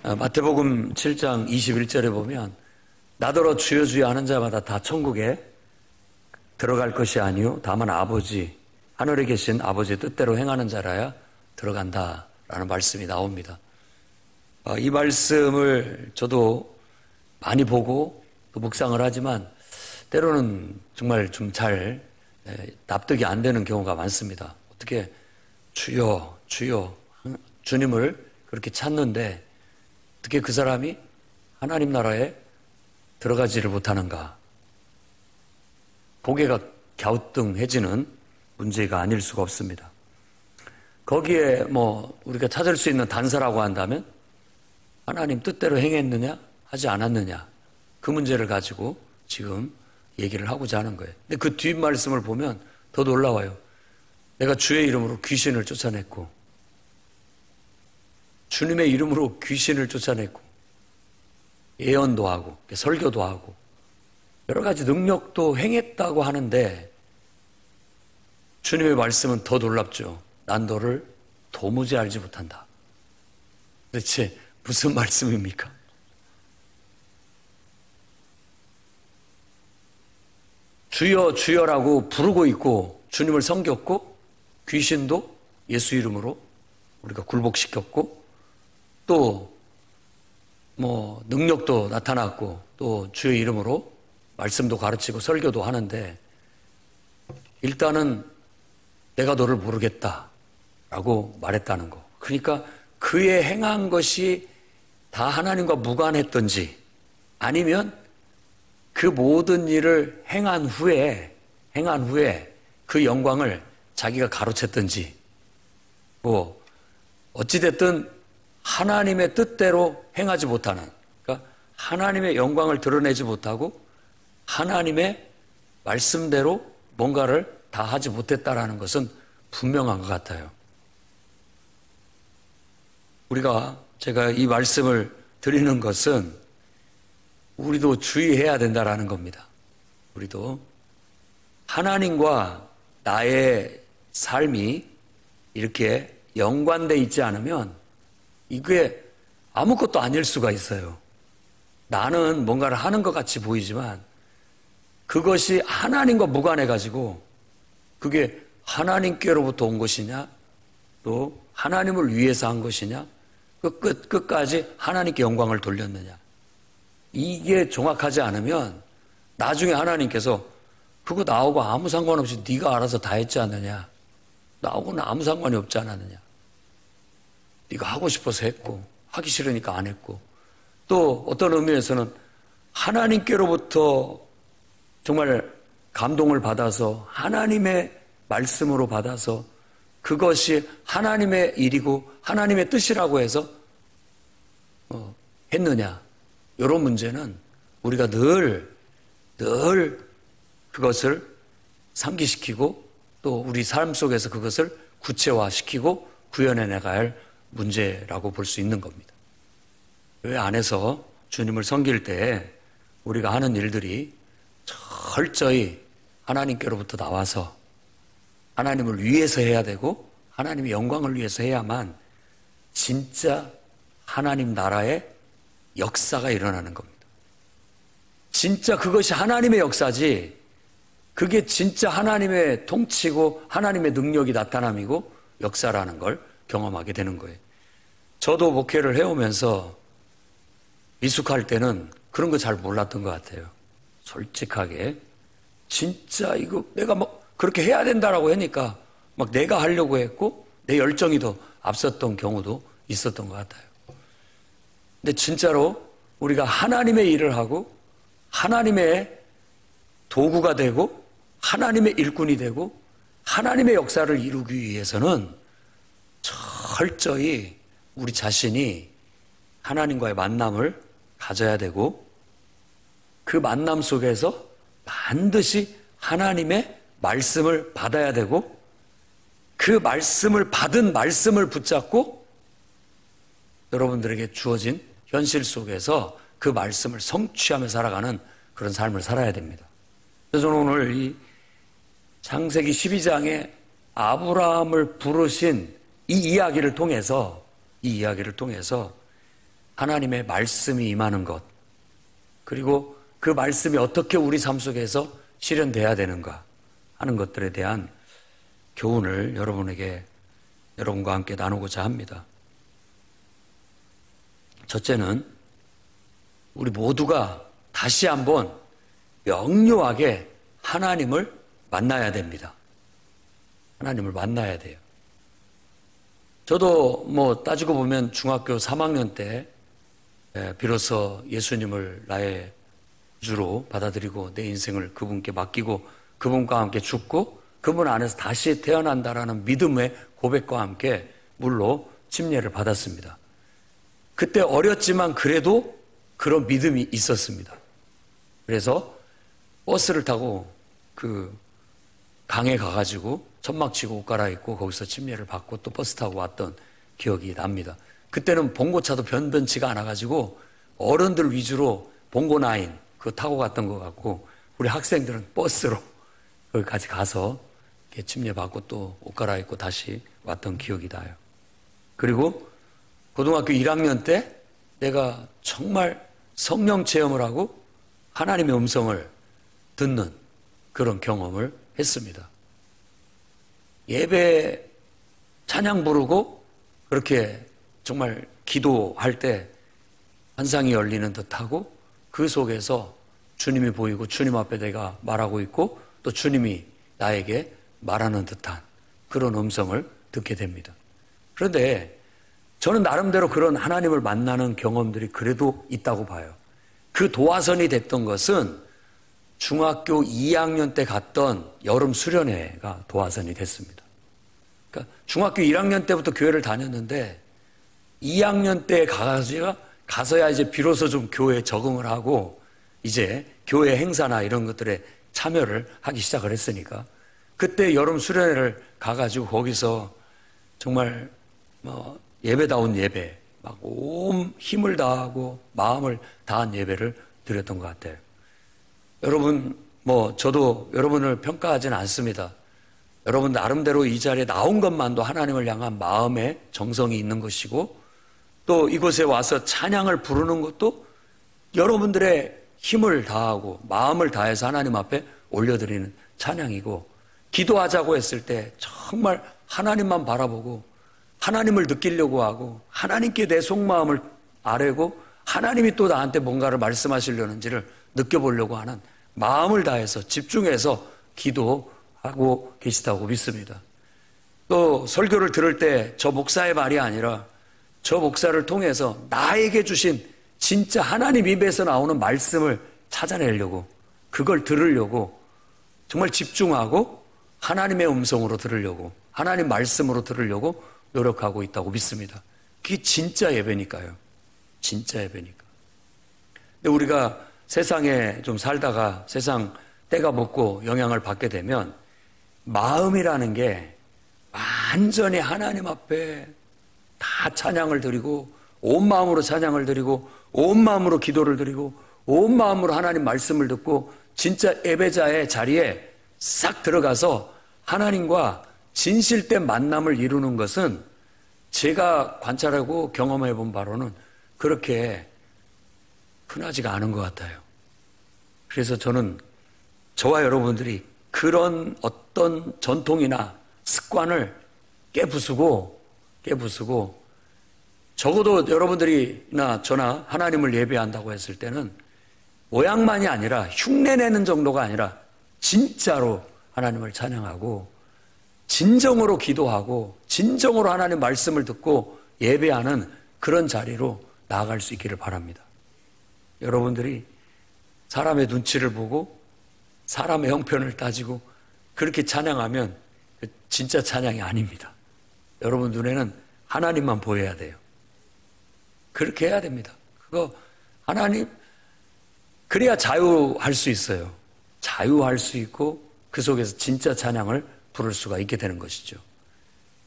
마태복음 7장 21절에 보면 나더러 주여 주여 하는 자마다 다 천국에 들어갈 것이 아니요 다만 아버지 하늘에 계신 아버지의 뜻대로 행하는 자라야 들어간다라는 말씀이 나옵니다. 이 말씀을 저도 많이 보고 또 묵상을 하지만 때로는 정말 좀 잘 납득이 안 되는 경우가 많습니다. 어떻게 주여 주여 주님을 그렇게 찾는데 어떻게 그 사람이 하나님 나라에 들어가지를 못하는가? 고개가 갸우뚱해지는 문제가 아닐 수가 없습니다. 거기에 우리가 찾을 수 있는 단서라고 한다면 하나님 뜻대로 행했느냐 하지 않았느냐 그 문제를 가지고 지금 얘기를 하고자 하는 거예요. 근데 그 뒷말씀을 보면 더 놀라워요. 내가 주의 이름으로 귀신을 쫓아냈고 주님의 이름으로 귀신을 쫓아냈고 예언도 하고 설교도 하고 여러 가지 능력도 행했다고 하는데 주님의 말씀은 더 놀랍죠. 난 너를 도무지 알지 못한다. 도대체 무슨 말씀입니까? 주여 주여라고 부르고 있고 주님을 섬겼고 귀신도 예수 이름으로 우리가 굴복시켰고 또 능력도 나타났고 또 주의 이름으로 말씀도 가르치고 설교도 하는데 일단은 내가 너를 모르겠다라고 말했다는 거. 그러니까 그의 행한 것이 다 하나님과 무관했던지 아니면 그 모든 일을 행한 후에 그 영광을 자기가 가로챘던지 어찌됐든 하나님의 뜻대로 행하지 못하는, 그러니까 하나님의 영광을 드러내지 못하고 하나님의 말씀대로 뭔가를 다 하지 못했다라는 것은 분명한 것 같아요. 제가 이 말씀을 드리는 것은 우리도 주의해야 된다라는 겁니다. 우리도 하나님과 나의 삶이 이렇게 연관되어 있지 않으면 이게 아무것도 아닐 수가 있어요. 나는 뭔가를 하는 것 같이 보이지만 그것이 하나님과 무관해가지고 그게 하나님께로부터 온 것이냐 또 하나님을 위해서 한 것이냐 끝까지 하나님께 영광을 돌렸느냐 이게 정확하지 않으면 나중에 하나님께서 그거 나하고 아무 상관없이 네가 알아서 다 했지 않느냐 나하고는 아무 상관이 없지 않았느냐 네가 하고 싶어서 했고 하기 싫으니까 안 했고 또 어떤 의미에서는 하나님께로부터 정말 감동을 받아서 하나님의 말씀으로 받아서 그것이 하나님의 일이고 하나님의 뜻이라고 해서 했느냐 이런 문제는 우리가 늘 그것을 상기시키고 또 우리 삶 속에서 그것을 구체화시키고 구현해 나가야 할 문제라고 볼 수 있는 겁니다. 교회 안에서 주님을 섬길 때 우리가 하는 일들이 철저히 하나님께로부터 나와서 하나님을 위해서 해야 되고 하나님의 영광을 위해서 해야만 진짜 하나님 나라의 역사가 일어나는 겁니다. 진짜 그것이 하나님의 역사지 그게 진짜 하나님의 통치고 하나님의 능력이 나타남이고 역사라는 걸 경험하게 되는 거예요. 저도 목회를 해오면서 미숙할 때는 그런 거 잘 몰랐던 것 같아요. 솔직하게 진짜 이거 내가 그렇게 해야 된다라고 하니까 막 내가 하려고 했고 내 열정이 더 앞섰던 경우도 있었던 것 같아요. 근데 진짜로 우리가 하나님의 일을 하고 하나님의 도구가 되고 하나님의 일꾼이 되고 하나님의 역사를 이루기 위해서는 철저히 우리 자신이 하나님과의 만남을 가져야 되고 그 만남 속에서 반드시 하나님의 말씀을 받아야 되고 그 말씀을 받은 말씀을 붙잡고 여러분들에게 주어진 현실 속에서 그 말씀을 성취하며 살아가는 그런 삶을 살아야 됩니다. 그래서 저는 오늘 이 창세기 12장에 아브라함을 부르신 이 이야기를 통해서 하나님의 말씀이 임하는 것, 그리고 그 말씀이 어떻게 우리 삶 속에서 실현돼야 되는가 하는 것들에 대한 교훈을 여러분과 함께 나누고자 합니다. 첫째는 우리 모두가 다시 한번 명료하게 하나님을 만나야 됩니다. 하나님을 만나야 돼요. 저도 따지고 보면 중학교 3학년 때 비로소 예수님을 나의 구주로 받아들이고 내 인생을 그분께 맡기고 그분과 함께 죽고 그분 안에서 다시 태어난다라는 믿음의 고백과 함께 물로 침례를 받았습니다. 그때 어렸지만 그래도 그런 믿음이 있었습니다. 그래서 버스를 타고 그 강에 가가지고 천막 치고 옷 갈아입고 거기서 침례를 받고 또 버스 타고 왔던 기억이 납니다. 그때는 봉고차도 변변치가 않아가지고 어른들 위주로 봉고9 그거 타고 갔던 것 같고 우리 학생들은 버스로 거기까지 가서 침례 받고 또 옷 갈아입고 다시 왔던 기억이 나요. 그리고 고등학교 1학년 때 내가 정말 성령 체험을 하고 하나님의 음성을 듣는 그런 경험을 했습니다. 예배 찬양 부르고 그렇게 정말 기도할 때 환상이 열리는 듯하고 그 속에서 주님이 보이고 주님 앞에 내가 말하고 있고 또 주님이 나에게 말하는 듯한 그런 음성을 듣게 됩니다. 그런데 저는 나름대로 그런 하나님을 만나는 경험들이 그래도 있다고 봐요. 그 도화선이 됐던 것은 중학교 2학년 때 갔던 여름 수련회가 도화선이 됐습니다. 그러니까 중학교 1학년 때부터 교회를 다녔는데 2학년 때 가서야 이제 비로소 좀 교회에 적응을 하고 이제 교회 행사나 이런 것들에 참여를 하기 시작을 했으니까 그때 여름 수련회를 가가지고 거기서 정말 예배다운 예배, 막 온 힘을 다하고 마음을 다한 예배를 드렸던 것 같아요. 여러분, 저도 여러분을 평가하지는 않습니다. 여러분 나름대로 이 자리에 나온 것만도 하나님을 향한 마음의 정성이 있는 것이고 또 이곳에 와서 찬양을 부르는 것도 여러분들의 힘을 다하고 마음을 다해서 하나님 앞에 올려드리는 찬양이고 기도하자고 했을 때 정말 하나님만 바라보고 하나님을 느끼려고 하고 하나님께 내 속마음을 아뢰고 하나님이 또 나한테 뭔가를 말씀하시려는지를 느껴보려고 하는 마음을 다해서 집중해서 기도하고 계시다고 믿습니다. 또 설교를 들을 때 저 목사의 말이 아니라 저 목사를 통해서 나에게 주신 진짜 하나님 입에서 나오는 말씀을 찾아내려고 그걸 들으려고 정말 집중하고 하나님의 음성으로 들으려고 하나님 말씀으로 들으려고 노력하고 있다고 믿습니다. 그게 진짜 예배니까요. 진짜 예배니까. 근데 우리가 세상에 좀 살다가 세상 때가 먹고 영향을 받게 되면 마음이라는 게 완전히 하나님 앞에 다 찬양을 드리고 온 마음으로 찬양을 드리고 온 마음으로 기도를 드리고 온 마음으로 하나님 말씀을 듣고 진짜 예배자의 자리에 싹 들어가서 하나님과 진실된 만남을 이루는 것은 제가 관찰하고 경험해 본 바로는 그렇게 흔하지가 않은 것 같아요. 그래서 저는 저와 여러분들이 그런 어떤 전통이나 습관을 깨부수고 적어도 여러분들이나 저나 하나님을 예배한다고 했을 때는 모양만이 아니라 흉내내는 정도가 아니라 진짜로 하나님을 찬양하고 진정으로 기도하고 진정으로 하나님 말씀을 듣고 예배하는 그런 자리로 나아갈 수 있기를 바랍니다. 여러분들이 사람의 눈치를 보고 사람의 형편을 따지고 그렇게 찬양하면 진짜 찬양이 아닙니다. 여러분 눈에는 하나님만 보여야 돼요. 그렇게 해야 됩니다. 그거 하나님 그래야 자유할 수 있어요. 자유할 수 있고 그 속에서 진짜 찬양을 부를 수가 있게 되는 것이죠.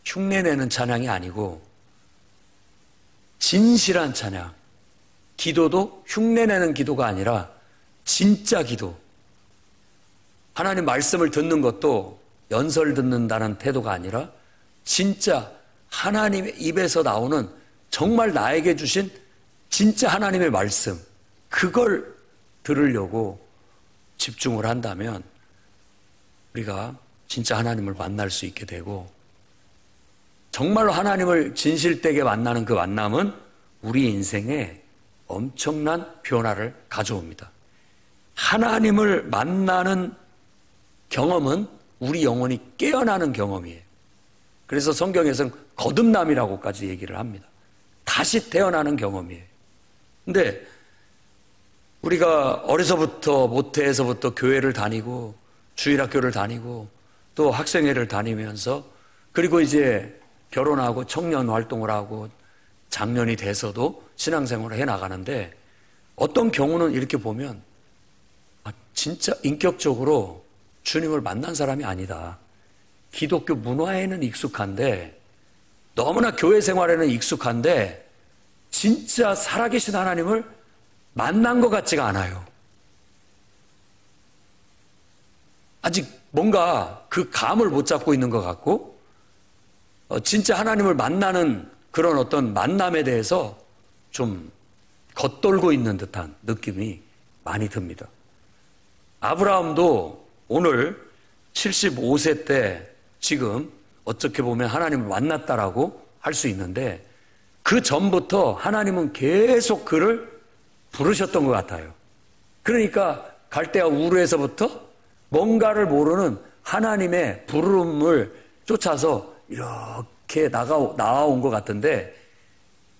흉내내는 찬양이 아니고 진실한 찬양. 기도도 흉내내는 기도가 아니라 진짜 기도. 하나님 말씀을 듣는 것도 연설 듣는다는 태도가 아니라 진짜 하나님의 입에서 나오는 정말 나에게 주신 진짜 하나님의 말씀, 그걸 들으려고 집중을 한다면 우리가 진짜 하나님을 만날 수 있게 되고, 정말로 하나님을 진실되게 만나는 그 만남은 우리 인생에 엄청난 변화를 가져옵니다. 하나님을 만나는 경험은 우리 영혼이 깨어나는 경험이에요. 그래서 성경에서는 거듭남이라고까지 얘기를 합니다. 다시 태어나는 경험이에요. 근데 우리가 어려서부터, 모태에서부터 교회를 다니고 주일학교를 다니고 또 학생회를 다니면서, 그리고 이제 결혼하고 청년 활동을 하고 장년이 돼서도 신앙생활을 해나가는데, 어떤 경우는 이렇게 보면 진짜 인격적으로 주님을 만난 사람이 아니다. 기독교 문화에는 익숙한데, 너무나 교회 생활에는 익숙한데 진짜 살아계신 하나님을 만난 것 같지가 않아요. 아직 뭔가 그 감을 못 잡고 있는 것 같고, 진짜 하나님을 만나는 그런 어떤 만남에 대해서 좀 겉돌고 있는 듯한 느낌이 많이 듭니다. 아브라함도 오늘 75세 때 지금 어떻게 보면 하나님을 만났다라고 할 수 있는데, 그 전부터 하나님은 계속 그를 부르셨던 것 같아요. 그러니까 갈대아 우르에서부터 뭔가를 모르는 하나님의 부름을 쫓아서 이렇게 나아온 것 같은데,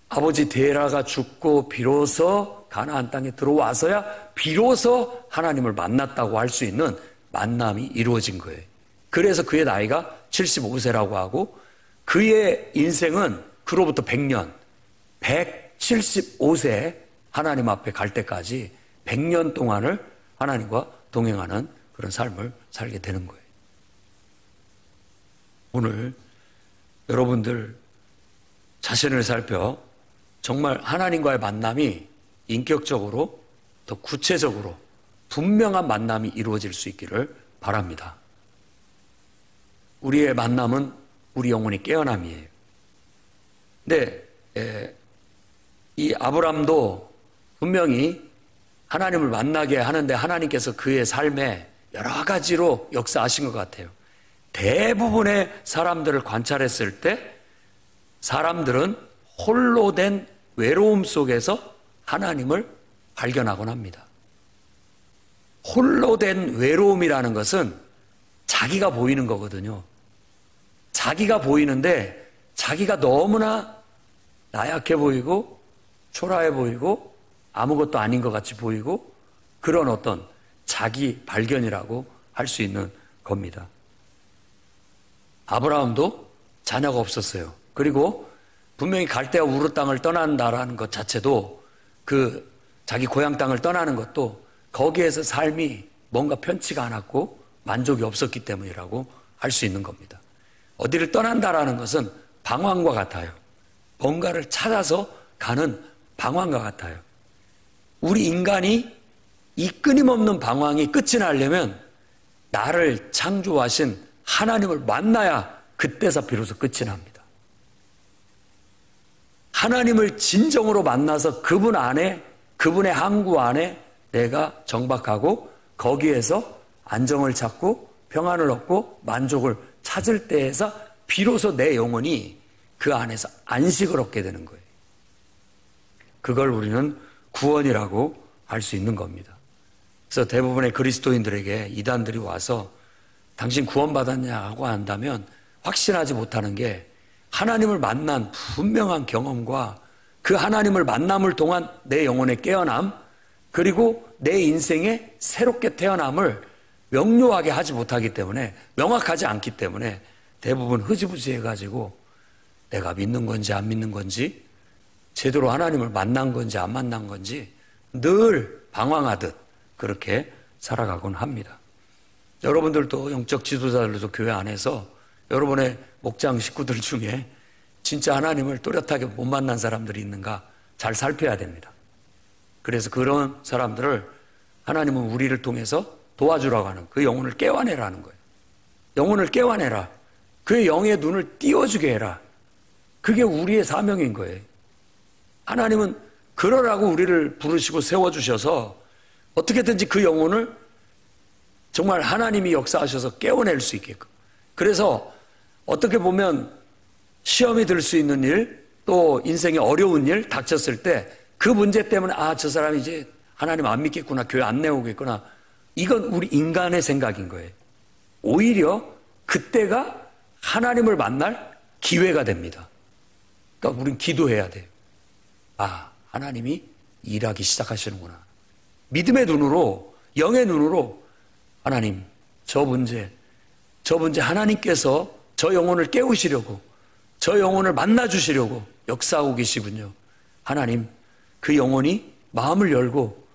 아버지 데라가 죽고 비로소 가나안 땅에 들어와서야 비로소 하나님을 만났다고 할 수 있는 만남이 이루어진 거예요. 그래서 그의 나이가 75세라고 하고, 그의 인생은 그로부터 100년, 175세 하나님 앞에 갈 때까지 100년 동안을 하나님과 동행하는 그런 삶을 살게 되는 거예요. 오늘 여러분들 자신을 살펴 정말 하나님과의 만남이 인격적으로, 더 구체적으로 분명한 만남이 이루어질 수 있기를 바랍니다. 우리의 만남은 우리 영혼이 깨어남이에요. 근데 이 아브람도 분명히 하나님을 만나게 하는데 하나님께서 그의 삶에 여러 가지로 역사하신 것 같아요. 대부분의 사람들을 관찰했을 때 사람들은 홀로 된 외로움 속에서 하나님을 발견하곤 합니다. 홀로 된 외로움이라는 것은 자기가 보이는 거거든요. 자기가 보이는데 자기가 너무나 나약해 보이고 초라해 보이고 아무것도 아닌 것 같이 보이고, 그런 어떤 자기 발견이라고 할 수 있는 겁니다. 아브라함도 자녀가 없었어요. 그리고 분명히 갈대아 우르 땅을 떠난다라는 것 자체도, 그 자기 고향 땅을 떠나는 것도 거기에서 삶이 뭔가 편치가 않았고 만족이 없었기 때문이라고 할 수 있는 겁니다. 어디를 떠난다라는 것은 방황과 같아요. 뭔가를 찾아서 가는 방황과 같아요. 우리 인간이 이 끊임없는 방황이 끝이 나려면 나를 창조하신 하나님을 만나야 그때서 비로소 끝이 납니다. 하나님을 진정으로 만나서 그분 안에, 그분의 항구 안에 내가 정박하고 거기에서 안정을 찾고 평안을 얻고 만족을 찾을 때에서 비로소 내 영혼이 그 안에서 안식을 얻게 되는 거예요. 그걸 우리는 구원이라고 할 수 있는 겁니다. 그래서 대부분의 그리스도인들에게 이단들이 와서 당신 구원받았냐고 한다면 확신하지 못하는 게, 하나님을 만난 분명한 경험과 그 하나님을 만남을 통한 내 영혼의 깨어남, 그리고 내 인생의 새롭게 태어남을 명료하게 하지 못하기 때문에, 명확하지 않기 때문에 대부분 흐지부지해가지고 내가 믿는 건지 안 믿는 건지, 제대로 하나님을 만난 건지 안 만난 건지 늘 방황하듯 그렇게 살아가곤 합니다. 여러분들도 영적 지도자들도 교회 안에서 여러분의 목장 식구들 중에 진짜 하나님을 또렷하게 못 만난 사람들이 있는가 잘 살펴야 됩니다. 그래서 그런 사람들을 하나님은 우리를 통해서 도와주라고 하는, 그 영혼을 깨워내라는 거예요. 영혼을 깨워내라. 그의 영의 눈을 띄워주게 해라. 그게 우리의 사명인 거예요. 하나님은 그러라고 우리를 부르시고 세워주셔서 어떻게든지 그 영혼을 정말 하나님이 역사하셔서 깨워낼 수 있게끔. 그래서 어떻게 보면 시험이 들 수 있는 일, 또 인생에 어려운 일 닥쳤을 때 그 문제 때문에 저 사람이 이제 하나님 안 믿겠구나, 교회 안 내오겠구나. 이건 우리 인간의 생각인 거예요. 오히려 그때가 하나님을 만날 기회가 됩니다. 그러니까 우리는 기도해야 돼요. 하나님이 일하기 시작하시는구나. 믿음의 눈으로, 영의 눈으로 하나님, 저 문제 하나님께서 저 영혼을 깨우시려고, 저 영혼을 만나주시려고 역사하고 계시군요. 하나님, 그 영혼이 마음을 열고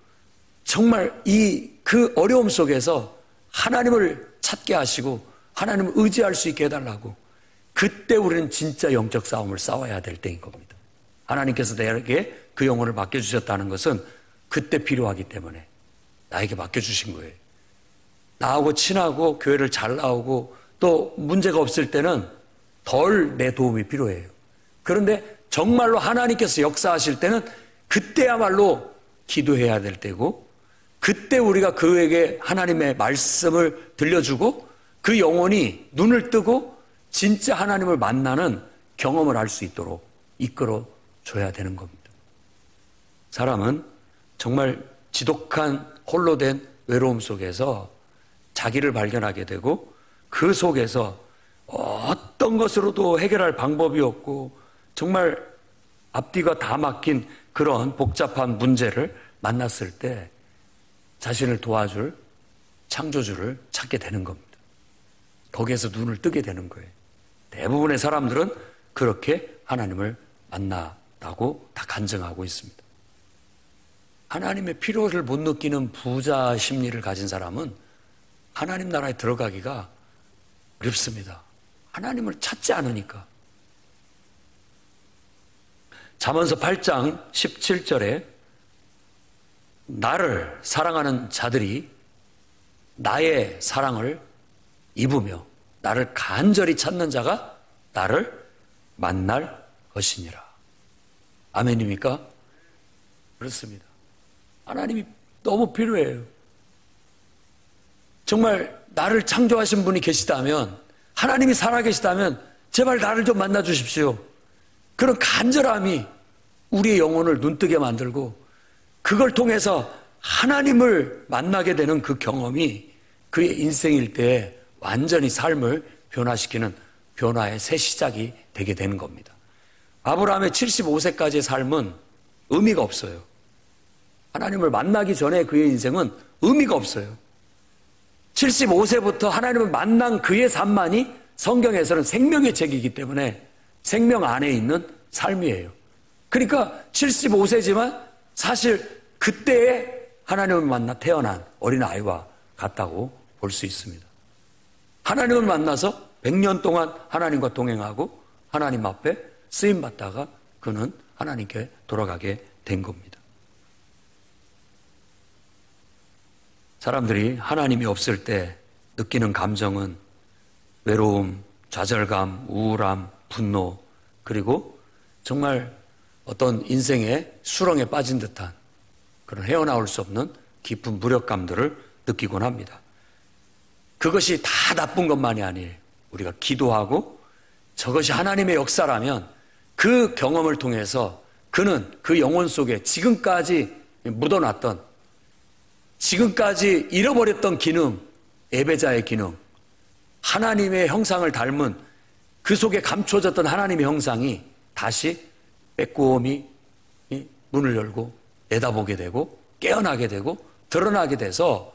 정말 그 어려움 속에서 하나님을 찾게 하시고 하나님을 의지할 수 있게 해달라고. 그때 우리는 진짜 영적 싸움을 싸워야 될 때인 겁니다. 하나님께서 내게 그 영혼을 맡겨주셨다는 것은 그때 필요하기 때문에 나에게 맡겨주신 거예요. 나하고 친하고 교회를 잘 나오고 또 문제가 없을 때는 덜 내 도움이 필요해요. 그런데 정말로 하나님께서 역사하실 때는 그때야말로 기도해야 될 때고, 그때 우리가 그에게 하나님의 말씀을 들려주고 그 영혼이 눈을 뜨고 진짜 하나님을 만나는 경험을 할 수 있도록 이끌어 줘야 되는 겁니다. 사람은 정말 지독한 홀로 된 외로움 속에서 자기를 발견하게 되고, 그 속에서 어떤 것으로도 해결할 방법이 없고 정말 앞뒤가 다 막힌 그런 복잡한 문제를 만났을 때 자신을 도와줄 창조주를 찾게 되는 겁니다. 거기에서 눈을 뜨게 되는 거예요. 대부분의 사람들은 그렇게 하나님을 만나다고 다 간증하고 있습니다. 하나님의 필요를 못 느끼는 부자 심리를 가진 사람은 하나님 나라에 들어가기가 어렵습니다. 하나님을 찾지 않으니까. 잠언서 8장 17절에 나를 사랑하는 자들이 나의 사랑을 입으며 나를 간절히 찾는 자가 나를 만날 것이니라. 아멘입니까? 그렇습니다. 하나님이 너무 필요해요. 정말 나를 창조하신 분이 계시다면, 하나님이 살아계시다면 제발 나를 좀 만나 주십시오. 그런 간절함이 우리의 영혼을 눈뜨게 만들고 그걸 통해서 하나님을 만나게 되는 그 경험이 그의 인생일 때 완전히 삶을 변화시키는 변화의 새 시작이 되게 되는 겁니다. 아브라함의 75세까지의 삶은 의미가 없어요. 하나님을 만나기 전에 그의 인생은 의미가 없어요. 75세부터 하나님을 만난 그의 삶만이 성경에서는 생명의 책이기 때문에 생명 안에 있는 삶이에요. 그러니까 75세지만 사실 그때에 하나님을 만나 태어난 어린아이와 같다고 볼 수 있습니다. 하나님을 만나서 100년 동안 하나님과 동행하고 하나님 앞에 쓰임받다가 그는 하나님께 돌아가게 된 겁니다. 사람들이 하나님이 없을 때 느끼는 감정은 외로움, 좌절감, 우울함, 분노, 그리고 정말 어떤 인생의 수렁에 빠진 듯한 그런 헤어나올 수 없는 깊은 무력감들을 느끼곤 합니다. 그것이 다 나쁜 것만이 아니에요. 우리가 기도하고 저것이 하나님의 역사라면 그 경험을 통해서 그는 그 영혼 속에 지금까지 묻어놨던, 지금까지 잃어버렸던 기능, 예배자의 기능, 하나님의 형상을 닮은 그 속에 감춰졌던 하나님의 형상이 다시 빼꼼히 문을 열고 내다보게 되고 깨어나게 되고 드러나게 돼서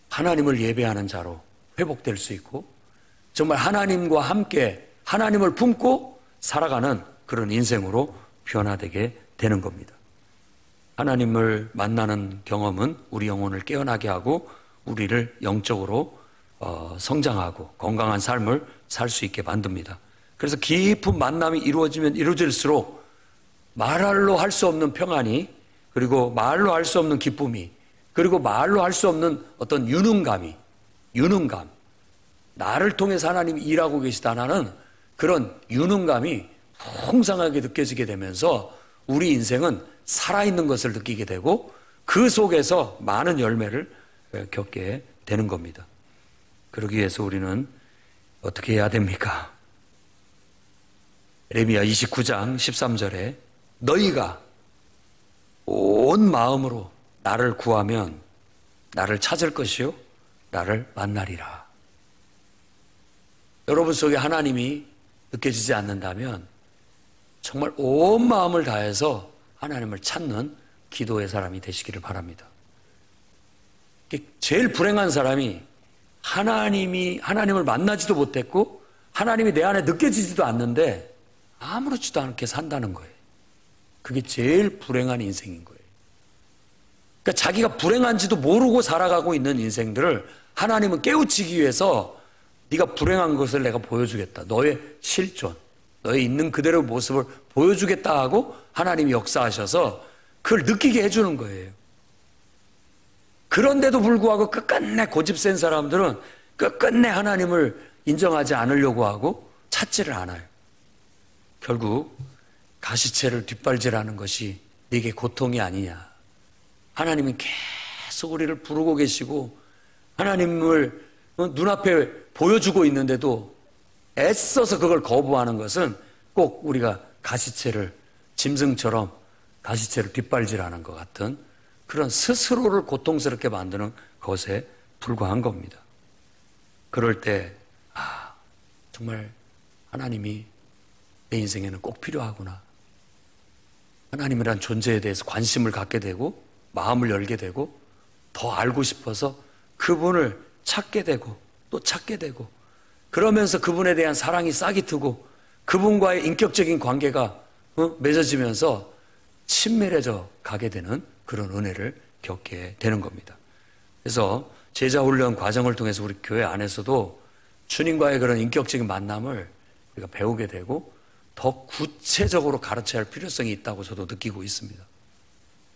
하나님을 예배하는 자로 회복될 수 있고 정말 하나님과 함께 하나님을 품고 살아가는 그런 인생으로 변화되게 되는 겁니다. 하나님을 만나는 경험은 우리 영혼을 깨어나게 하고 우리를 영적으로 성장하고 건강한 삶을 살 수 있게 만듭니다. 그래서 깊은 만남이 이루어지면 이루어질수록 말로 할 수 없는 평안이, 그리고 말로 할 수 없는 기쁨이, 그리고 말로 할 수 없는 어떤 유능감, 나를 통해서 하나님이 일하고 계시다는 그런 유능감이 풍성하게 느껴지게 되면서 우리 인생은 살아있는 것을 느끼게 되고 그 속에서 많은 열매를 겪게 되는 겁니다. 그러기 위해서 우리는 어떻게 해야 됩니까? 예레미야 29장 13절에 너희가 온 마음으로 나를 구하면 나를 찾을 것이요 나를 만나리라. 여러분 속에 하나님이 느껴지지 않는다면 정말 온 마음을 다해서 하나님을 찾는 기도의 사람이 되시기를 바랍니다. 제일 불행한 사람이 하나님을 만나지도 못했고 하나님이 내 안에 느껴지지도 않는데 아무렇지도 않게 산다는 거예요. 그게 제일 불행한 인생인 거예요. 그러니까 자기가 불행한지도 모르고 살아가고 있는 인생들을 하나님은 깨우치기 위해서 네가 불행한 것을 내가 보여주겠다. 너의 실존, 너의 있는 그대로의 모습을 보여주겠다 하고 하나님이 역사하셔서 그걸 느끼게 해주는 거예요. 그런데도 불구하고 끝끝내 고집센 사람들은 끝끝내 하나님을 인정하지 않으려고 하고 찾지를 않아요. 결국 가시채를 뒷발질하는 것이 네게 고통이 아니냐. 하나님은 계속 우리를 부르고 계시고 하나님을 눈앞에 보여주고 있는데도 애써서 그걸 거부하는 것은 꼭 우리가 가시채를 짐승처럼 가시채를 뒷발질하는 것 같은 그런 스스로를 고통스럽게 만드는 것에 불과한 겁니다. 그럴 때 정말 하나님이 내 인생에는 꼭 필요하구나. 하나님이란 존재에 대해서 관심을 갖게 되고 마음을 열게 되고 더 알고 싶어서 그분을 찾게 되고 또 찾게 되고 그러면서 그분에 대한 사랑이 싹이 트고 그분과의 인격적인 관계가 맺어지면서 친밀해져 가게 되는 그런 은혜를 겪게 되는 겁니다. 그래서 제자훈련 과정을 통해서 우리 교회 안에서도 주님과의 그런 인격적인 만남을 우리가 배우게 되고 더 구체적으로 가르쳐야 할 필요성이 있다고 저도 느끼고 있습니다.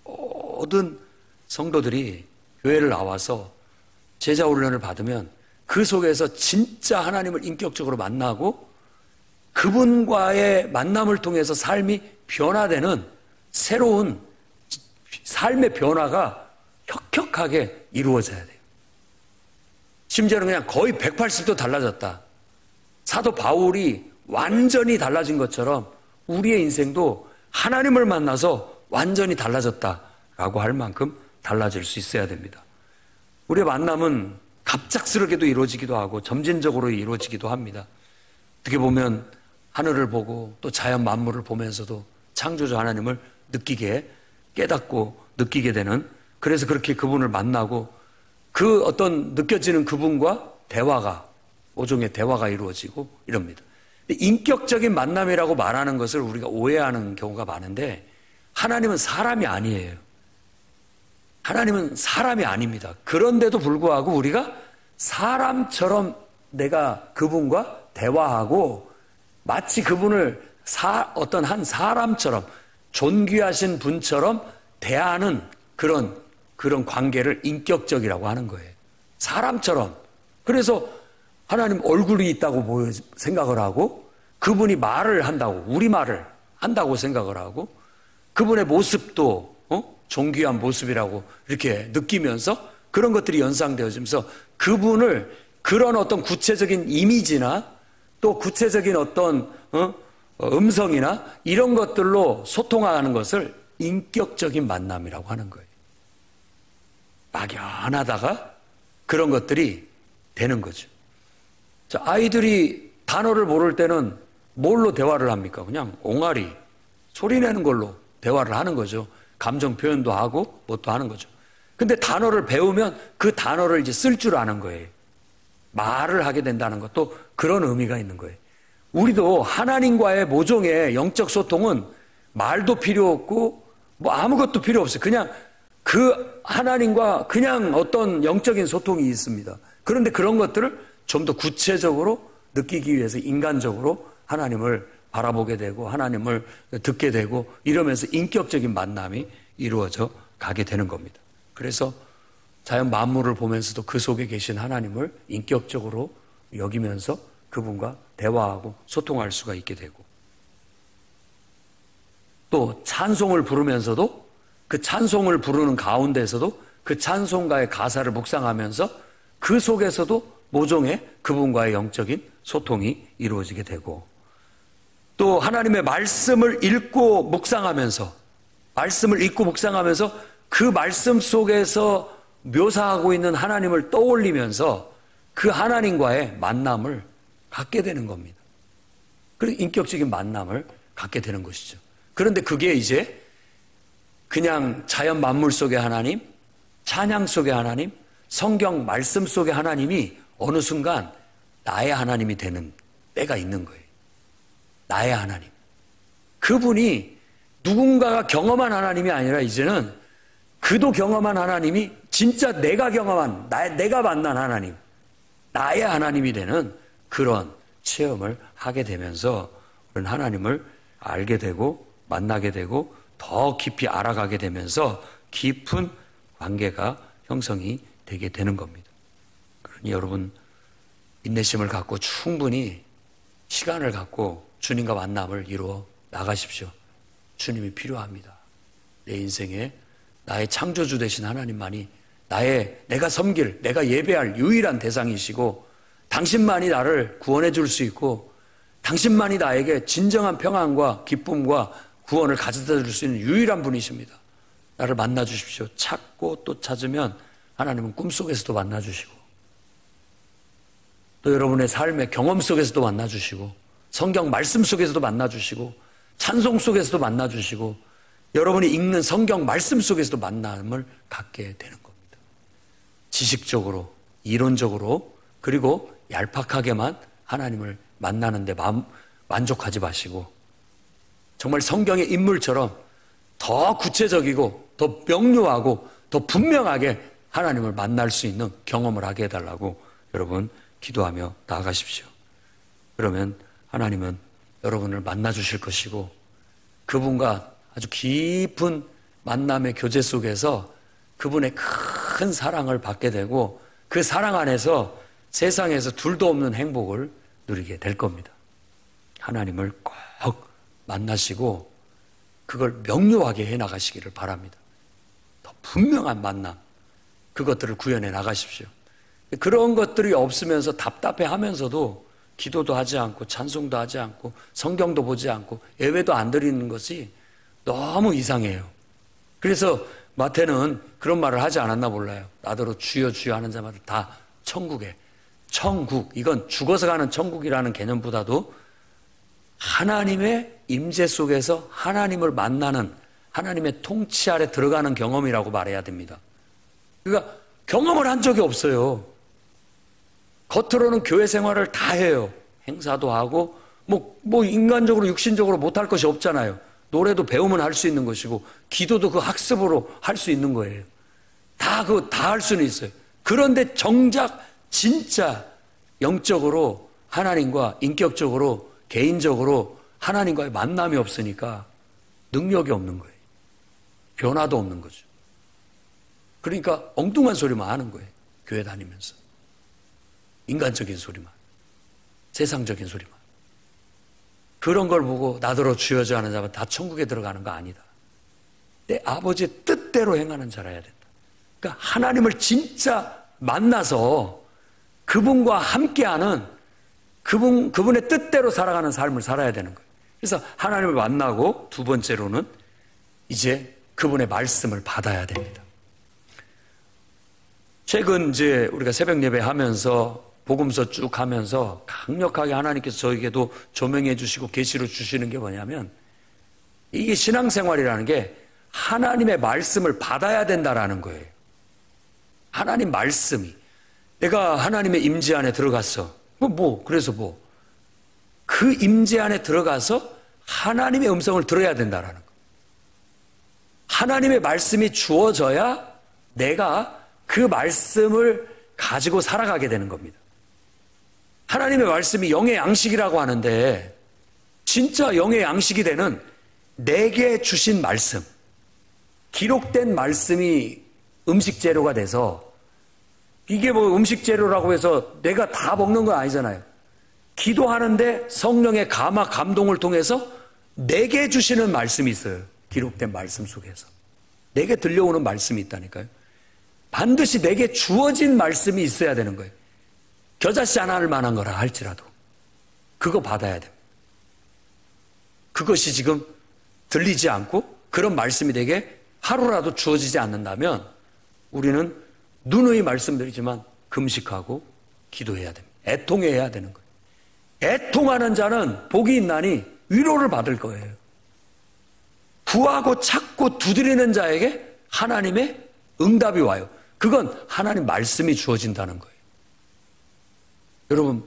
모든 성도들이 교회를 나와서 제자훈련을 받으면 그 속에서 진짜 하나님을 인격적으로 만나고 그분과의 만남을 통해서 삶이 변화되는 새로운 삶의 변화가 혁혁하게 이루어져야 돼요. 심지어는 그냥 거의 180도 달라졌다. 사도 바울이 완전히 달라진 것처럼 우리의 인생도 하나님을 만나서 완전히 달라졌다라고 할 만큼 달라질 수 있어야 됩니다. 우리의 만남은 갑작스럽게도 이루어지기도 하고 점진적으로 이루어지기도 합니다. 어떻게 보면 하늘을 보고 또 자연 만물을 보면서도 창조주 하나님을 느끼게 깨닫고 느끼게 되는, 그래서 그렇게 그분을 만나고 그 어떤 느껴지는 그분과 대화가, 오종의 대화가 이루어지고 이럽니다. 인격적인 만남이라고 말하는 것을 우리가 오해하는 경우가 많은데 하나님은 사람이 아니에요. 하나님은 사람이 아닙니다. 그런데도 불구하고 우리가 사람처럼 내가 그분과 대화하고 마치 그분을 어떤 한 사람처럼 존귀하신 분처럼 대하는 그런 관계를 인격적이라고 하는 거예요. 사람처럼. 그래서 하나님 얼굴이 있다고 생각을 하고 그분이 말을 한다고, 우리말을 한다고 생각을 하고 그분의 모습도 존귀한 모습이라고 이렇게 느끼면서 그런 것들이 연상되어지면서 그분을 그런 어떤 구체적인 이미지나 또 구체적인 어떤 음성이나 이런 것들로 소통하는 것을 인격적인 만남이라고 하는 거예요. 막연하다가 그런 것들이 되는 거죠. 자, 아이들이 단어를 모를 때는 뭘로 대화를 합니까? 그냥 옹알이, 소리 내는 걸로 대화를 하는 거죠. 감정 표현도 하고 뭣도 하는 거죠. 근데 단어를 배우면 그 단어를 이제 쓸 줄 아는 거예요. 말을 하게 된다는 것도 그런 의미가 있는 거예요. 우리도 하나님과의 모종의 영적 소통은 말도 필요 없고 뭐 아무것도 필요 없어요. 그냥 그 하나님과 그냥 어떤 영적인 소통이 있습니다. 그런데 그런 것들을 좀 더 구체적으로 느끼기 위해서 인간적으로 하나님을 바라보게 되고 하나님을 듣게 되고 이러면서 인격적인 만남이 이루어져 가게 되는 겁니다. 그래서 자연 만물을 보면서도 그 속에 계신 하나님을 인격적으로 여기면서 그분과 대화하고 소통할 수가 있게 되고, 또 찬송을 부르면서도 그 찬송을 부르는 가운데에서도 그 찬송가의 가사를 묵상하면서 그 속에서도 모종의 그분과의 영적인 소통이 이루어지게 되고, 또 하나님의 말씀을 읽고 묵상하면서 그 말씀 속에서 묘사하고 있는 하나님을 떠올리면서 그 하나님과의 만남을 갖게 되는 겁니다. 그리고 인격적인 만남을 갖게 되는 것이죠. 그런데 그게 이제 그냥 자연 만물 속의 하나님, 찬양 속의 하나님, 성경 말씀 속의 하나님이 어느 순간 나의 하나님이 되는 때가 있는 거예요. 나의 하나님. 그분이 누군가가 경험한 하나님이 아니라 이제는 그도 경험한 하나님이 진짜 내가 경험한, 내가 만난 하나님, 나의 하나님이 되는 그런 체험을 하게 되면서 우리는 하나님을 알게 되고 만나게 되고 더 깊이 알아가게 되면서 깊은 관계가 형성이 되게 되는 겁니다. 그러니 여러분, 인내심을 갖고 충분히 시간을 갖고 주님과 만남을 이루어 나가십시오. 주님이 필요합니다. 내 인생에 나의 창조주 되신 하나님만이 내가 섬길, 내가 예배할 유일한 대상이시고, 당신만이 나를 구원해 줄 수 있고, 당신만이 나에게 진정한 평안과 기쁨과 구원을 가져다 줄 수 있는 유일한 분이십니다. 나를 만나 주십시오. 찾고 또 찾으면 하나님은 꿈속에서도 만나 주시고, 또 여러분의 삶의 경험 속에서도 만나 주시고, 성경 말씀 속에서도 만나 주시고, 찬송 속에서도 만나 주시고, 여러분이 읽는 성경 말씀 속에서도 만남을 갖게 되는 겁니다. 지식적으로, 이론적으로, 그리고 얄팍하게만 하나님을 만나는데 만족하지 마시고, 정말 성경의 인물처럼 더 구체적이고 더 명료하고 더 분명하게 하나님을 만날 수 있는 경험을 하게 해달라고 여러분 기도하며 나아가십시오. 그러면 하나님은 여러분을 만나 주실 것이고, 그분과 아주 깊은 만남의 교제 속에서 그분의 큰 사랑을 받게 되고, 그 사랑 안에서 세상에서 둘도 없는 행복을 누리게 될 겁니다. 하나님을 꼭 만나시고 그걸 명료하게 해나가시기를 바랍니다. 더 분명한 만남, 그것들을 구현해 나가십시오. 그런 것들이 없으면서 답답해하면서도 기도도 하지 않고 찬송도 하지 않고 성경도 보지 않고 예배도 안 드리는 것이 너무 이상해요. 그래서 마태는 그런 말을 하지 않았나 몰라요. 나더러 주여 주여 하는 자마다 다 천국에, 천국, 이건 죽어서 가는 천국이라는 개념보다도 하나님의 임재 속에서 하나님을 만나는, 하나님의 통치 아래 들어가는 경험이라고 말해야 됩니다. 그러니까 경험을 한 적이 없어요. 겉으로는 교회 생활을 다 해요. 행사도 하고 뭐 인간적으로 육신적으로 못할 것이 없잖아요. 노래도 배우면 할 수 있는 것이고, 기도도 그 학습으로 할 수 있는 거예요. 다 할 수는 있어요. 그런데 정작 진짜 영적으로 하나님과 인격적으로 개인적으로 하나님과의 만남이 없으니까 능력이 없는 거예요. 변화도 없는 거죠. 그러니까 엉뚱한 소리만 하는 거예요. 교회 다니면서. 인간적인 소리만, 세상적인 소리만. 그런 걸 보고 나더러 주여 주여 하는 자만 다 천국에 들어가는 거 아니다. 내 아버지의 뜻대로 행하는 자라야 된다. 그러니까 하나님을 진짜 만나서 그분과 함께하는, 그분의 뜻대로 살아가는 삶을 살아야 되는 거예요. 그래서 하나님을 만나고 두 번째로는 이제 그분의 말씀을 받아야 됩니다. 최근 이제 우리가 새벽 예배 하면서 복음서 쭉 하면서 강력하게 하나님께서 저에게도 조명해 주시고 계시로 주시는 게 뭐냐면, 이게 신앙생활이라는 게 하나님의 말씀을 받아야 된다라는 거예요. 하나님 말씀이, 내가 하나님의 임재 안에 들어갔어. 그래서 그 임재 안에 들어가서 하나님의 음성을 들어야 된다라는 거예요. 하나님의 말씀이 주어져야 내가 그 말씀을 가지고 살아가게 되는 겁니다. 하나님의 말씀이 영의 양식이라고 하는데, 진짜 영의 양식이 되는 내게 주신 말씀, 기록된 말씀이 음식 재료가 돼서, 이게 음식 재료라고 해서 내가 다 먹는 건 아니잖아요. 기도하는데 성령의 감화 감동을 통해서 내게 주시는 말씀이 있어요. 기록된 말씀 속에서. 내게 들려오는 말씀이 있다니까요. 반드시 내게 주어진 말씀이 있어야 되는 거예요. 겨자씨 하나를 만한 거라 할지라도 그거 받아야 됩니다. 그것이 지금 들리지 않고 그런 말씀이 내게 하루라도 주어지지 않는다면 우리는 누누이 말씀드리지만 금식하고 기도해야 됩니다. 애통해야 되는 거예요. 애통하는 자는 복이 있나니 위로를 받을 거예요. 구하고 찾고 두드리는 자에게 하나님의 응답이 와요. 그건 하나님 말씀이 주어진다는 거예요. 여러분,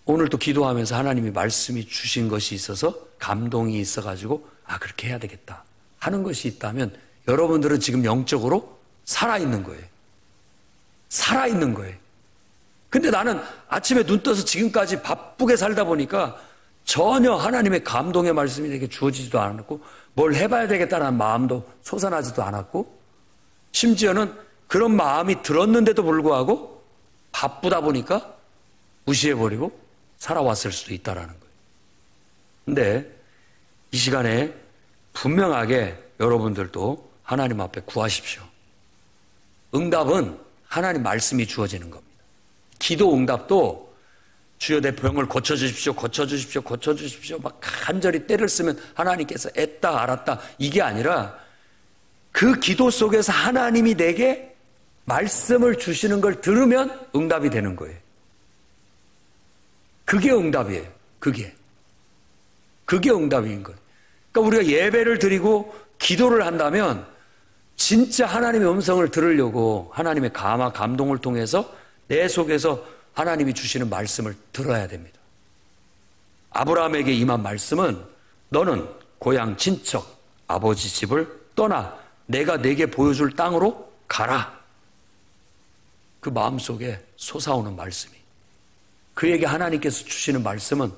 오늘도 기도하면서 하나님이 말씀이 주신 것이 있어서 감동이 있어가지고 그렇게 해야 되겠다 하는 것이 있다면 여러분들은 지금 영적으로 살아있는 거예요. 살아있는 거예요. 근데 나는 아침에 눈 떠서 지금까지 바쁘게 살다 보니까 전혀 하나님의 감동의 말씀이 내게 주어지지도 않았고 뭘 해봐야 되겠다는 마음도 솟아나지도 않았고 심지어는 그런 마음이 들었는데도 불구하고 바쁘다 보니까 무시해버리고 살아왔을 수도 있다라는 거예요. 근데 이 시간에 분명하게 여러분들도 하나님 앞에 구하십시오. 응답은 하나님 말씀이 주어지는 겁니다. 기도 응답도 주여 내 병을 고쳐주십시오, 고쳐주십시오, 고쳐주십시오 막 간절히 때를 쓰면 하나님께서 애다 알았다 이게 아니라 그 기도 속에서 하나님이 내게 말씀을 주시는 걸 들으면 응답이 되는 거예요. 그게 응답이에요. 그게 응답인 거예요. 그러니까 우리가 예배를 드리고 기도를 한다면 진짜 하나님의 음성을 들으려고 하나님의 감동을 통해서 내 속에서 하나님이 주시는 말씀을 들어야 됩니다. 아브라함에게 임한 말씀은 너는 고향 친척 아버지 집을 떠나 내가 내게 보여줄 땅으로 가라. 그 마음속에 솟아오는 말씀이 그에게 하나님께서 주시는 말씀은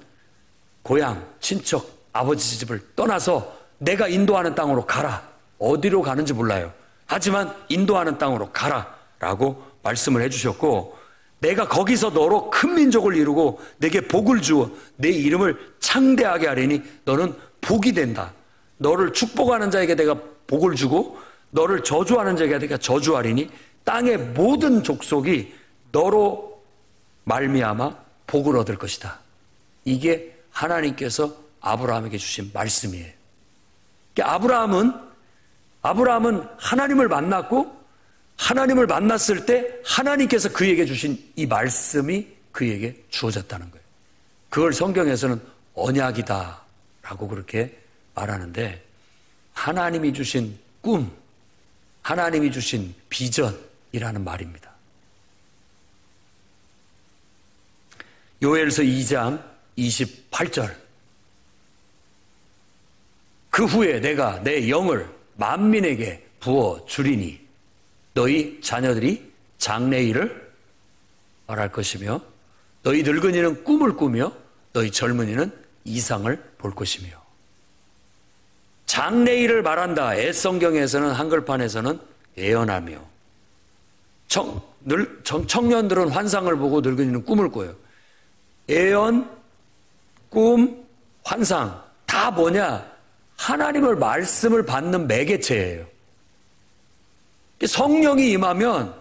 고향 친척 아버지 집을 떠나서 내가 인도하는 땅으로 가라. 어디로 가는지 몰라요. 하지만 인도하는 땅으로 가라 라고 말씀을 해주셨고 내가 거기서 너로 큰 민족을 이루고 내게 복을 주어 내 이름을 창대하게 하리니 너는 복이 된다. 너를 축복하는 자에게 내가 복을 주고 너를 저주하는 자에게 내가 저주하리니 땅의 모든 족속이 너로 말미암아 복을 얻을 것이다. 이게 하나님께서 아브라함에게 주신 말씀이에요. 그러니까 아브라함은 하나님을 만났고 하나님을 만났을 때 하나님께서 그에게 주신 이 말씀이 그에게 주어졌다는 거예요. 그걸 성경에서는 언약이다라고 그렇게 말하는데 하나님이 주신 꿈, 하나님이 주신 비전이라는 말입니다. 요엘서 2장 28절 그 후에 내가 내 영을 만민에게 부어 주리니 너희 자녀들이 장래일을 말할 것이며 너희 늙은이는 꿈을 꾸며 너희 젊은이는 이상을 볼 것이며 장래일을 말한다. 애성경에서는 한글판에서는 예언하며 청년들은 환상을 보고 늙은이는 꿈을 꿔요. 예언, 꿈, 환상 다 뭐냐? 하나님의 말씀을 받는 매개체예요. 성령이 임하면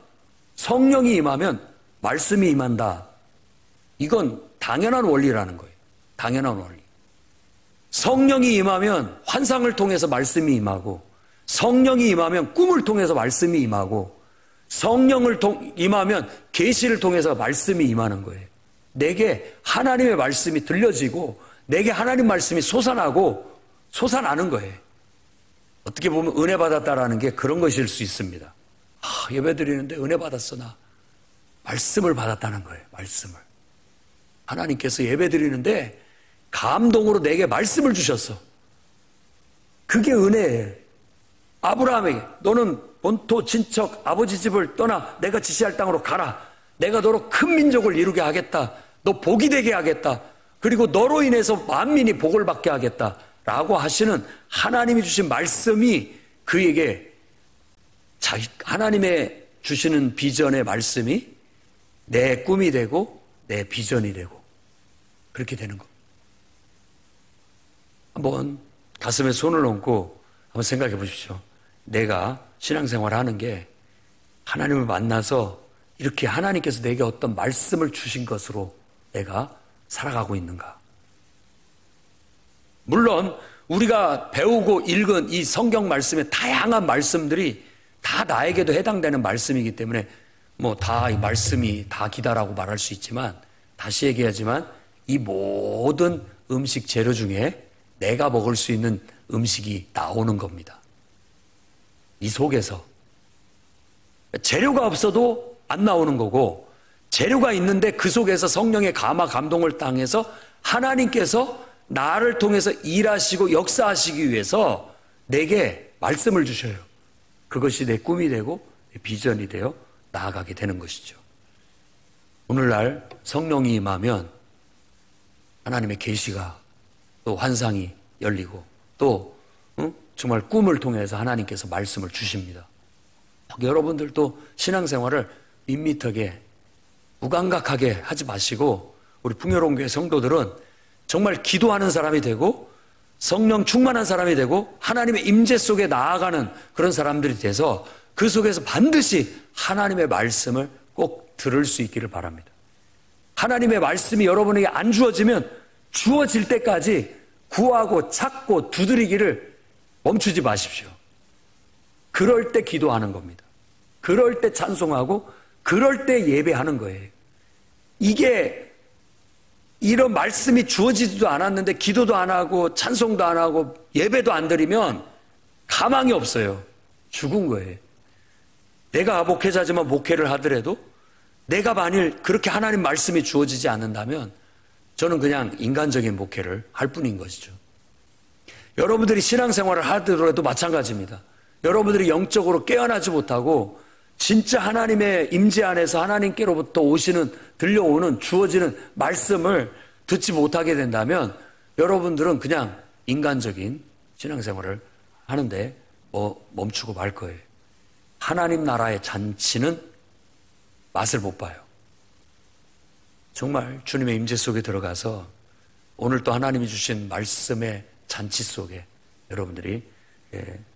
말씀이 임한다. 이건 당연한 원리라는 거예요. 당연한 원리. 성령이 임하면 환상을 통해서 말씀이 임하고 성령이 임하면 꿈을 통해서 말씀이 임하고 성령을 임하면 계시를 통해서 말씀이 임하는 거예요. 내게 하나님의 말씀이 들려지고 내게 하나님 말씀이 솟아나는 거예요. 어떻게 보면 은혜 받았다라는 게 그런 것일 수 있습니다. 예배 드리는데 은혜 받았어 나. 말씀을 받았다는 거예요. 말씀을. 하나님께서 예배 드리는데 감동으로 내게 말씀을 주셨어. 그게 은혜예요. 아브라함에게 너는 본토 친척 아버지 집을 떠나 내가 지시할 땅으로 가라. 내가 너로 큰 민족을 이루게 하겠다. 너 복이 되게 하겠다. 그리고 너로 인해서 만민이 복을 받게 하겠다. 라고 하시는 하나님이 주신 말씀이 그에게 하나님의 주시는 비전의 말씀이 내 꿈이 되고 내 비전이 되고 그렇게 되는 것. 한번 가슴에 손을 얹고 한번 생각해 보십시오. 내가 신앙생활을 하는 게 하나님을 만나서 이렇게 하나님께서 내게 어떤 말씀을 주신 것으로 내가 살아가고 있는가? 물론 우리가 배우고 읽은 이 성경 말씀의 다양한 말씀들이 다 나에게도 해당되는 말씀이기 때문에 뭐 다 이 말씀이 다 기다라고 말할 수 있지만, 다시 얘기하지만 이 모든 음식 재료 중에 내가 먹을 수 있는 음식이 나오는 겁니다. 이 속에서 재료가 없어도 안 나오는 거고, 재료가 있는데 그 속에서 성령의 감화 감동을 당해서 하나님께서 나를 통해서 일하시고 역사하시기 위해서 내게 말씀을 주셔요. 그것이 내 꿈이 되고 내 비전이 되어 나아가게 되는 것이죠. 오늘날 성령이 임하면 하나님의 계시가, 또 환상이 열리고, 또 정말 꿈을 통해서 하나님께서 말씀을 주십니다. 여러분들도 신앙생활을 밋밋하게 무감각하게 하지 마시고, 우리 풍요로운교회 성도들은 정말 기도하는 사람이 되고 성령 충만한 사람이 되고 하나님의 임재 속에 나아가는 그런 사람들이 돼서 그 속에서 반드시 하나님의 말씀을 꼭 들을 수 있기를 바랍니다. 하나님의 말씀이 여러분에게 안 주어지면 주어질 때까지 구하고 찾고 두드리기를 멈추지 마십시오. 그럴 때 기도하는 겁니다. 그럴 때 찬송하고 그럴 때 예배하는 거예요. 이게 이런 말씀이 주어지지도 않았는데 기도도 안 하고 찬송도 안 하고 예배도 안 드리면 가망이 없어요. 죽은 거예요. 내가 목회자지만 목회를 하더라도 내가 만일 그렇게 하나님 말씀이 주어지지 않는다면 저는 그냥 인간적인 목회를 할 뿐인 것이죠. 여러분들이 신앙생활을 하더라도 마찬가지입니다. 여러분들이 영적으로 깨어나지 못하고 진짜 하나님의 임재 안에서 하나님께로부터 오시는, 들려오는, 주어지는 말씀을 듣지 못하게 된다면 여러분들은 그냥 인간적인 신앙생활을 하는데 멈추고 말 거예요. 하나님 나라의 잔치는 맛을 못 봐요. 정말 주님의 임재 속에 들어가서 오늘 또 하나님이 주신 말씀의 잔치 속에 여러분들이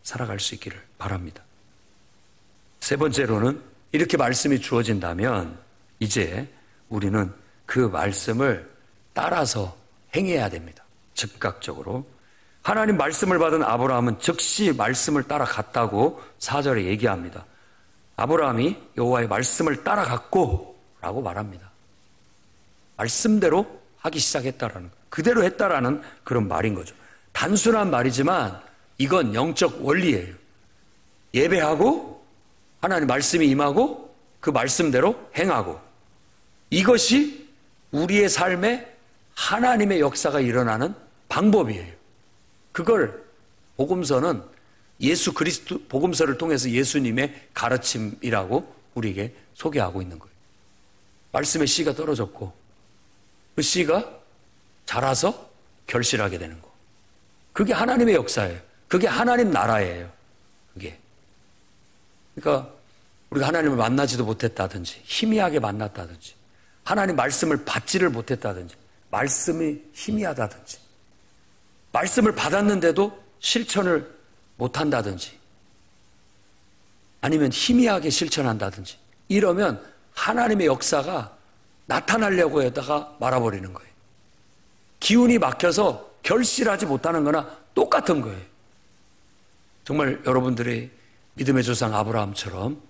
살아갈 수 있기를 바랍니다. 세 번째로는 이렇게 말씀이 주어진다면 이제 우리는 그 말씀을 따라서 행해야 됩니다. 즉각적으로. 하나님 말씀을 받은 아브라함은 즉시 말씀을 따라갔다고 4절에 얘기합니다. 아브라함이 여호와의 말씀을 따라갔고 라고 말합니다. 말씀대로 하기 시작했다라는, 그대로 했다라는 그런 말인 거죠. 단순한 말이지만 이건 영적 원리예요. 예배하고 하나님 말씀이 임하고 그 말씀대로 행하고, 이것이 우리의 삶에 하나님의 역사가 일어나는 방법이에요. 그걸 복음서는 예수 그리스도 복음서를 통해서 예수님의 가르침이라고 우리에게 소개하고 있는 거예요. 말씀의 씨가 떨어졌고 그 씨가 자라서 결실하게 되는 거. 그게 하나님의 역사예요. 그게 하나님 나라예요. 그게. 그러니까 우리가 하나님을 만나지도 못했다든지 희미하게 만났다든지 하나님 말씀을 받지를 못했다든지 말씀이 희미하다든지 말씀을 받았는데도 실천을 못한다든지 아니면 희미하게 실천한다든지 이러면 하나님의 역사가 나타나려고 하다가 말아버리는 거예요. 기운이 막혀서 결실하지 못하는 거나 똑같은 거예요. 정말 여러분들의 믿음의 조상 아브라함처럼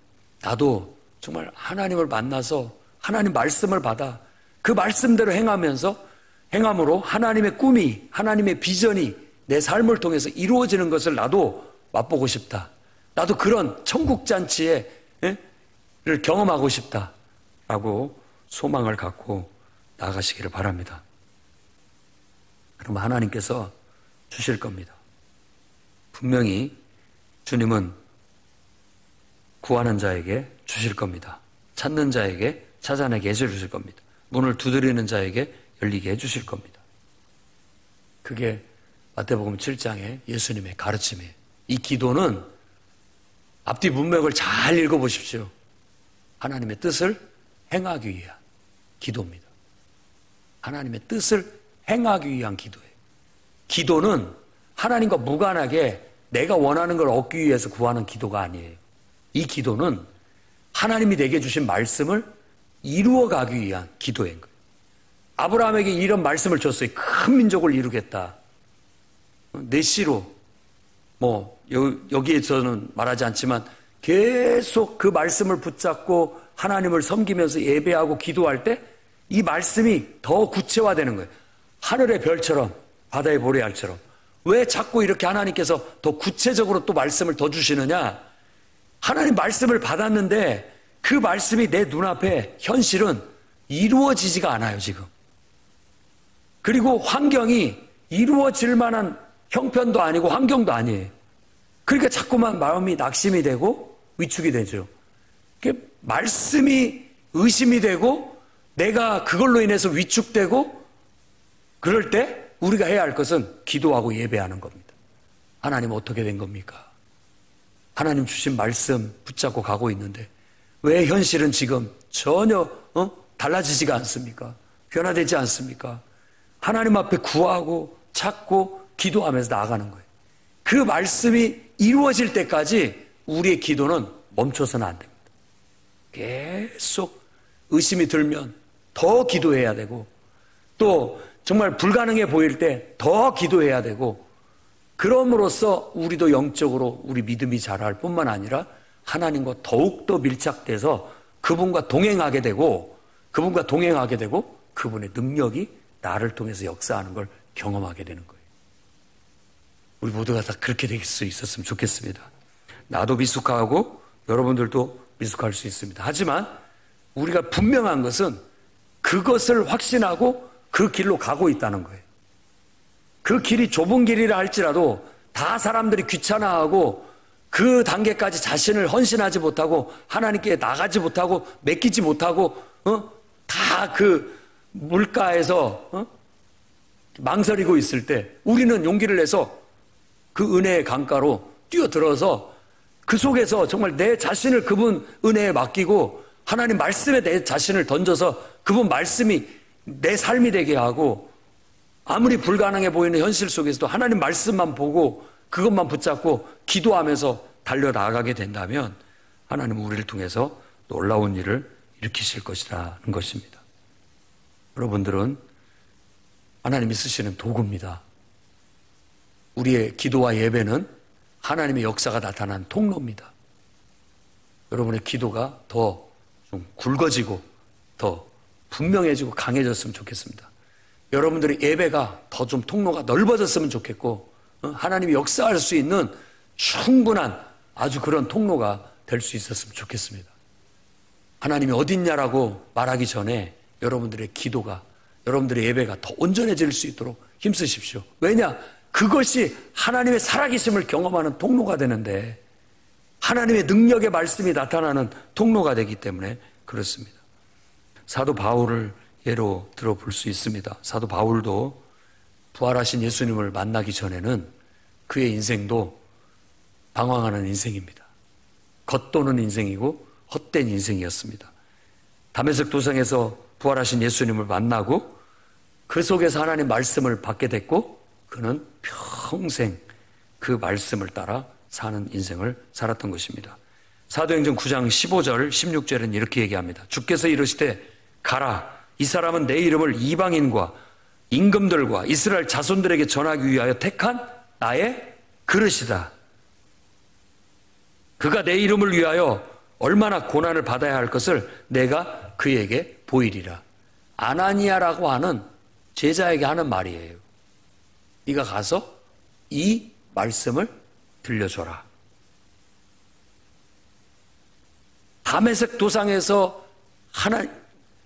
나도 정말 하나님을 만나서 하나님 말씀을 받아 그 말씀대로 행함으로 하나님의 꿈이, 하나님의 비전이 내 삶을 통해서 이루어지는 것을 나도 맛보고 싶다. 나도 그런 천국잔치를 경험하고 싶다라고 소망을 갖고 나아가시기를 바랍니다. 그럼 하나님께서 주실 겁니다. 분명히 주님은 구하는 자에게 주실 겁니다. 찾는 자에게 찾아내게 해주실 겁니다. 문을 두드리는 자에게 열리게 해주실 겁니다. 그게 마태복음 7장의 예수님의 가르침이에요. 이 기도는 앞뒤 문맥을 잘 읽어보십시오. 하나님의 뜻을 행하기 위한 기도입니다. 하나님의 뜻을 행하기 위한 기도예요. 기도는 하나님과 무관하게 내가 원하는 걸 얻기 위해서 구하는 기도가 아니에요. 이 기도는 하나님이 내게 주신 말씀을 이루어가기 위한 기도인 거예요. 아브라함에게 이런 말씀을 줬어요. 큰 민족을 이루겠다. 내 씨로, 여기에서는 말하지 않지만 계속 그 말씀을 붙잡고 하나님을 섬기면서 예배하고 기도할 때 이 말씀이 더 구체화되는 거예요. 하늘의 별처럼, 바다의 보레알처럼. 왜 자꾸 이렇게 하나님께서 더 구체적으로 또 말씀을 더 주시느냐? 하나님 말씀을 받았는데 그 말씀이 내 눈앞에 현실은 이루어지지가 않아요, 지금. 그리고 환경이 이루어질 만한 형편도 아니고 환경도 아니에요. 그러니까 자꾸만 마음이 낙심이 되고 위축이 되죠. 말씀이 의심이 되고 내가 그걸로 인해서 위축되고 그럴 때 우리가 해야 할 것은 기도하고 예배하는 겁니다. 하나님 어떻게 된 겁니까? 하나님 주신 말씀 붙잡고 가고 있는데 왜 현실은 지금 전혀 달라지지가 않습니까? 변화되지 않습니까? 하나님 앞에 구하고 찾고 기도하면서 나아가는 거예요. 그 말씀이 이루어질 때까지 우리의 기도는 멈춰서는 안 됩니다. 계속 의심이 들면 더 기도해야 되고 또 정말 불가능해 보일 때 더 기도해야 되고 그럼으로써 우리도 영적으로 우리 믿음이 자랄 뿐만 아니라 하나님과 더욱더 밀착돼서 그분과 동행하게 되고 그분의 능력이 나를 통해서 역사하는 걸 경험하게 되는 거예요. 우리 모두가 다 그렇게 될 수 있었으면 좋겠습니다. 나도 미숙하고 여러분들도 미숙할 수 있습니다. 하지만 우리가 분명한 것은 그것을 확신하고 그 길로 가고 있다는 거예요. 그 길이 좁은 길이라 할지라도 다 사람들이 귀찮아하고 그 단계까지 자신을 헌신하지 못하고 하나님께 나가지 못하고 맡기지 못하고 다 그 물가에서 망설이고 있을 때 우리는 용기를 내서 그 은혜의 강가로 뛰어들어서 그 속에서 정말 내 자신을 그분 은혜에 맡기고 하나님 말씀에 내 자신을 던져서 그분 말씀이 내 삶이 되게 하고 아무리 불가능해 보이는 현실 속에서도 하나님 말씀만 보고 그것만 붙잡고 기도하면서 달려나가게 된다면 하나님은 우리를 통해서 놀라운 일을 일으키실 것이라는 것입니다. 여러분들은 하나님이 쓰시는 도구입니다. 우리의 기도와 예배는 하나님의 역사가 나타난 통로입니다. 여러분의 기도가 더 좀 굵어지고 더 분명해지고 강해졌으면 좋겠습니다. 여러분들의 예배가 더 좀 통로가 넓어졌으면 좋겠고 하나님이 역사할 수 있는 충분한 아주 그런 통로가 될 수 있었으면 좋겠습니다. 하나님이 어딨냐라고 말하기 전에 여러분들의 기도가 여러분들의 예배가 더 온전해질 수 있도록 힘쓰십시오. 왜냐? 그것이 하나님의 살아계심을 경험하는 통로가 되는데 하나님의 능력의 말씀이 나타나는 통로가 되기 때문에 그렇습니다. 사도 바울을 예로 들어볼 수 있습니다. 사도 바울도 부활하신 예수님을 만나기 전에는 그의 인생도 방황하는 인생입니다. 겉도는 인생이고 헛된 인생이었습니다. 다메섹 도상에서 부활하신 예수님을 만나고 그 속에서 하나님 말씀을 받게 됐고 그는 평생 그 말씀을 따라 사는 인생을 살았던 것입니다. 사도행전 9장 15절 16절은 이렇게 얘기합니다. 주께서 이르시되 가라 이 사람은 내 이름을 이방인과 임금들과 이스라엘 자손들에게 전하기 위하여 택한 나의 그릇이다. 그가 내 이름을 위하여 얼마나 고난을 받아야 할 것을 내가 그에게 보이리라. 아나니아라고 하는 제자에게 하는 말이에요. 네가 가서 이 말씀을 들려줘라. 다메섹 도상에서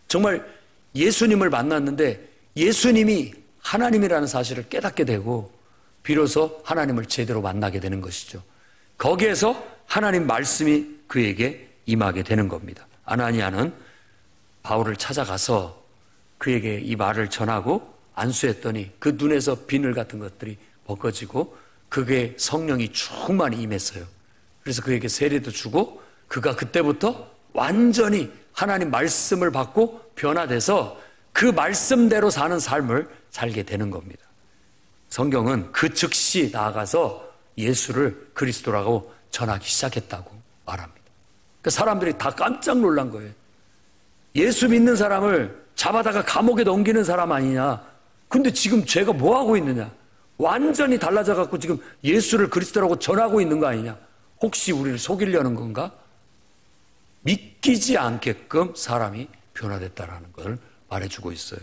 정말 예수님을 만났는데 예수님이 하나님이라는 사실을 깨닫게 되고 비로소 하나님을 제대로 만나게 되는 것이죠. 거기에서 하나님 말씀이 그에게 임하게 되는 겁니다. 아나니아는 바울을 찾아가서 그에게 이 말을 전하고 안수했더니 그 눈에서 비늘 같은 것들이 벗겨지고 그게 성령이 충만히 임했어요. 그래서 그에게 세례도 주고 그가 그때부터 완전히 하나님 말씀을 받고 변화돼서 그 말씀대로 사는 삶을 살게 되는 겁니다. 성경은 그 즉시 나아가서 예수를 그리스도라고 전하기 시작했다고 말합니다. 그러니까 사람들이 다 깜짝 놀란 거예요. 예수 믿는 사람을 잡아다가 감옥에 넘기는 사람 아니냐. 근데 지금 죄가 뭐 하고 있느냐. 완전히 달라져 갖고 지금 예수를 그리스도라고 전하고 있는 거 아니냐. 혹시 우리를 속이려는 건가? 믿기지 않게끔 사람이 변화됐다라는 걸 말해주고 있어요.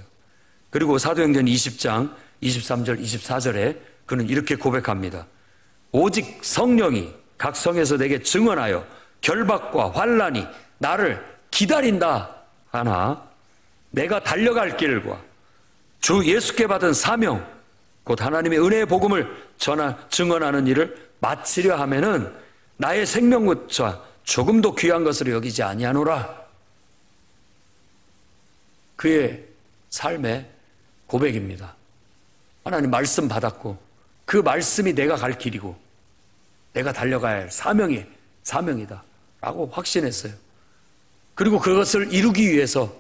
그리고 사도행전 20장 23절 24절에 그는 이렇게 고백합니다. 오직 성령이 각 성에서 내게 증언하여 결박과 환난이 나를 기다린다 하나 내가 달려갈 길과 주 예수께 받은 사명 곧 하나님의 은혜의 복음을 증언하는 일을 마치려 하면은 나의 생명조차 조금도 귀한 것으로 여기지 아니하노라. 그의 삶의 고백입니다. 하나님 말씀 받았고 그 말씀이 내가 갈 길이고 내가 달려가야 할 사명이다 라고 확신했어요. 그리고 그것을 이루기 위해서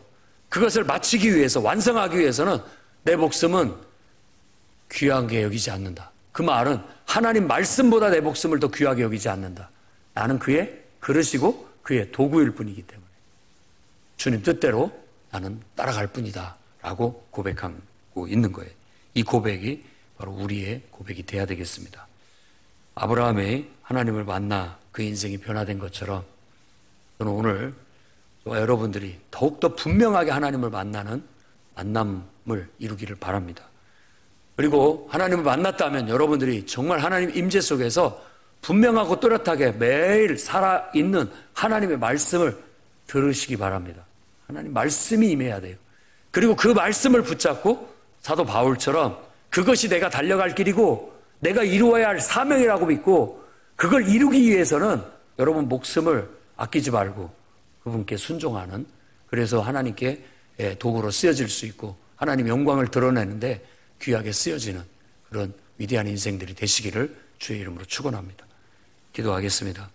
그것을 마치기 위해서 완성하기 위해서는 내 목숨은 귀한 게 여기지 않는다. 그 말은 하나님 말씀보다 내 목숨을 더 귀하게 여기지 않는다. 나는 그의 그릇이고 그의 도구일 뿐이기 때문에 주님 뜻대로 나는 따라갈 뿐이다 라고 고백하고 있는 거예요. 이 고백이 바로 우리의 고백이 돼야 되겠습니다. 아브라함이 하나님을 만나 그 인생이 변화된 것처럼 저는 오늘 여러분들이 더욱더 분명하게 하나님을 만나는 만남을 이루기를 바랍니다. 그리고 하나님을 만났다면 여러분들이 정말 하나님 임재 속에서 분명하고 또렷하게 매일 살아있는 하나님의 말씀을 들으시기 바랍니다. 하나님 말씀이 임해야 돼요. 그리고 그 말씀을 붙잡고 사도 바울처럼 그것이 내가 달려갈 길이고 내가 이루어야 할 사명이라고 믿고 그걸 이루기 위해서는 여러분 목숨을 아끼지 말고 그분께 순종하는 그래서 하나님께 도구로 쓰여질 수 있고 하나님 영광을 드러내는데 귀하게 쓰여지는 그런 위대한 인생들이 되시기를 주의 이름으로 축원합니다. 기도하겠습니다.